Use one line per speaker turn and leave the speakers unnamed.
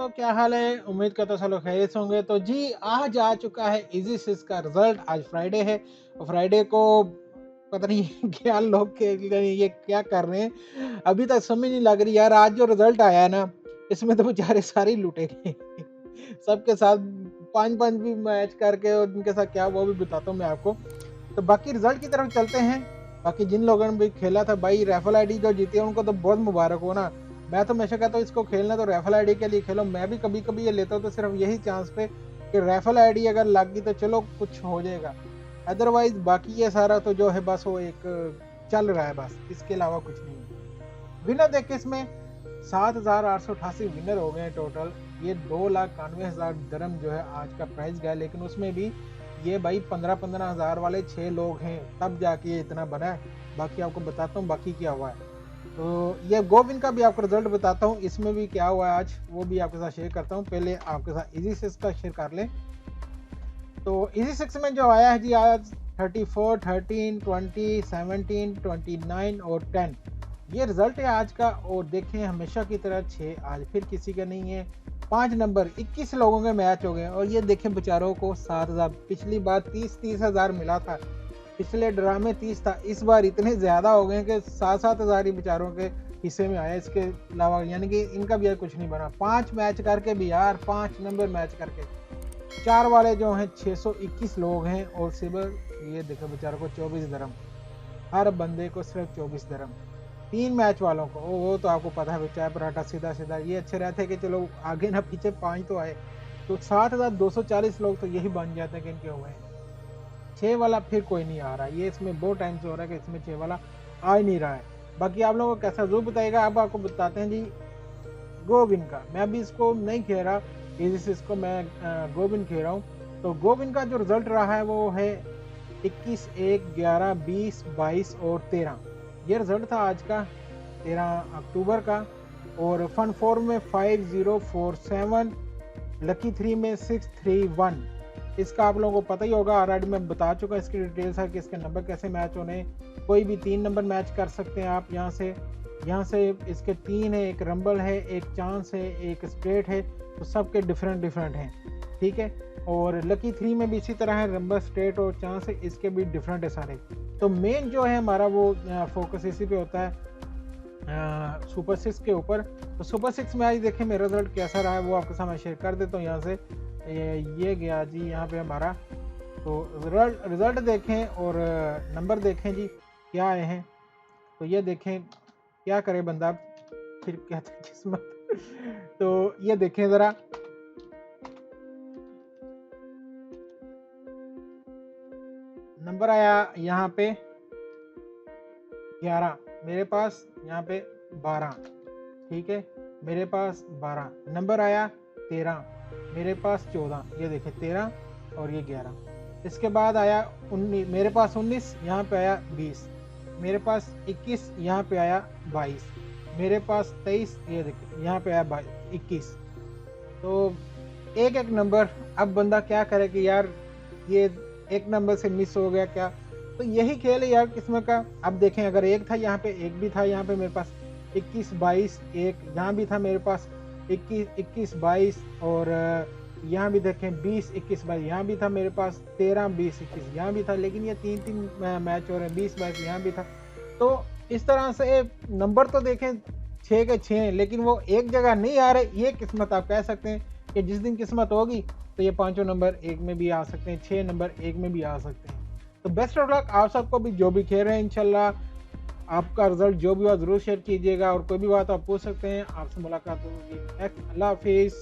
दोस्तों, क्या हाल है? उम्मीद करता हूँ सब लोग खैरियत से होंगे। तो जी, आज आ चुका है इजी सिक्स का रिजल्ट। आज फ्राइडे है और फ्राइडे को पता नहीं क्या लोग के ये क्या कर रहे हैं, अभी तक समझ नहीं लग रही यार। आज जो रिजल्ट आया है ना, इसमें तो बेचारे सारे ही लूटे गए सबके साथ 5-5 भी मैच करके, और उनके साथ क्या वो भी बताता हूँ मैं आपको। तो बाकी रिजल्ट की तरफ चलते हैं। बाकी जिन लोगों ने भी खेला था भाई, रैफल आईडी जो जीती है उनको तो बहुत मुबारक हो ना। मैं तो हमेशा कहता हूँ इसको खेलना तो रैफल आईडी के लिए खेलो। मैं भी कभी कभी ये लेता हूँ तो सिर्फ यही चांस पे कि रैफल आईडी अगर लग गई तो चलो कुछ हो जाएगा। अदरवाइज बाकी ये सारा तो जो है बस वो एक चल रहा है, बस इसके अलावा कुछ नहीं है। विनर देखे इसमें 7,888 विनर हो गए टोटल। ये 2,91,000 दरम जो है आज का प्राइस गया, लेकिन उसमें भी ये भाई 15-15 हज़ार वाले 6 लोग हैं तब जाके ये इतना बना है। बाकी आपको बताता हूँ बाकी क्या हुआ है। तो ये गोविंद का भी आपको रिजल्ट बताता हूँ, इसमें भी क्या हुआ है आज वो भी आपके साथ शेयर करता हूँ। पहले आपके साथ इजी सिक्स का शेयर कर लें। तो इजी सिक्स में जो आया है जी आज 34, 13, 20, 17, 29 और 10 ये रिजल्ट है आज का। और देखें हमेशा की तरह 6 आज फिर किसी का नहीं है। 5 नंबर 21 लोगों के मैच हो गए और ये देखें बेचारों को 7,000। पिछली बार 30 हज़ार मिला था, पिछले ड्रा में 30 था, इस बार इतने ज़्यादा हो गए कि 7-7 हज़ार ही बेचारों के हिस्से में आया। इसके अलावा यानी कि इनका भी यार कुछ नहीं बना। 5 मैच करके भी यार, 5 नंबर मैच करके 4 वाले जो हैं 621 लोग हैं। और सिर्फ ये देखो बेचारों को 24 दरम, हर बंदे को सिर्फ 24 दरम। 3 मैच वालों को वो तो आपको पता है चाय पराठा सीधा सीधा ये अच्छे रहते कि चलो आगे ना पीछे 5 तो आए। तो 7,240 लोग तो यही बन जाते हैं कि इनके हुए हैं। 6 वाला फिर कोई नहीं आ रहा, ये इसमें बहुत टाइम से हो रहा है कि इसमें 6 वाला आ ही नहीं रहा है। बाकी आप लोगों को कैसा जरूर बताएगा। अब आपको बताते हैं जी गोविंद का। मैं अभी इसको नहीं खेल रहा, इसको मैं गोविंद खेल रहा हूँ। तो गोविंद का जो रिजल्ट रहा है वो है 21, 1, 11, 20, 22 और 13। ये रिजल्ट था आज का 13 अक्टूबर का। और फन 4 में 5047, लकी 3 में 631। इसका आप लोगों को पता ही होगा, ऑलरेडी मैं बता चुका इसकी डिटेल्स है कि इसके नंबर कैसे मैच होने। कोई भी 3 नंबर मैच कर सकते हैं आप यहाँ से इसके 3 है, एक रंबल है, एक चांस है, एक स्ट्रेट है। तो सबके डिफरेंट हैं, ठीक है। और लकी 3 में भी इसी तरह है, रंबल, स्ट्रेट और चांस है, इसके भी डिफरेंट है सारे। तो मेन जो है हमारा वो फोकस इसी पे होता है सुपर 6 के ऊपर। तो सुपर 6 में आज देखें मेरा रिजल्ट कैसा रहा है वो आपके सामने शेयर कर देता हूँ। यहाँ से ये गया जी यहाँ पे हमारा। तो रिजल्ट देखें और नंबर देखें जी क्या आए हैं। तो ये देखें क्या करे बंदा, फिर कहते हैं किस्मत तो ये देखें ज़रा, नंबर आया यहाँ पे 11, मेरे पास यहाँ पे 12, ठीक है। मेरे पास 12 नंबर आया 13, मेरे पास 14, ये देखें 13 और ये 11। इसके बाद आया 19, मेरे पास 19, यहाँ पे आया 20, मेरे पास 21, यहाँ पे आया 22, मेरे पास 23, ये देखिए यहाँ पे आया 21। तो एक एक नंबर। अब बंदा क्या करे कि यार ये एक नंबर से मिस हो गया क्या। तो यही खेल है यार किस्मत का। अब देखें अगर एक था यहाँ पे, एक भी था यहाँ पे मेरे पास 21, 22, एक यहाँ भी था मेरे पास 21, 22 और यहाँ भी देखें 20, 21, 22 यहाँ भी था मेरे पास, 13, 20, 21 यहाँ भी था। लेकिन ये 3-3 मैच हो रहे हैं, 20, 22 यहाँ भी था। तो इस तरह से नंबर तो देखें 6 के 6 हैं, लेकिन वो एक जगह नहीं आ रहे। ये किस्मत आप कह सकते हैं कि जिस दिन किस्मत होगी तो ये 5 नंबर एक में भी आ सकते हैं, 6 नंबर एक में भी आ सकते हैं। तो बेस्ट ऑफ लक आप सबको भी जो भी खेल रहे हैं। इंशाल्लाह आपका रिजल्ट जो भी हुआ जरूर शेयर कीजिएगा। और कोई भी बात आप पूछ सकते हैं, आपसे मुलाकात होगी। अल्लाह हाफिज़।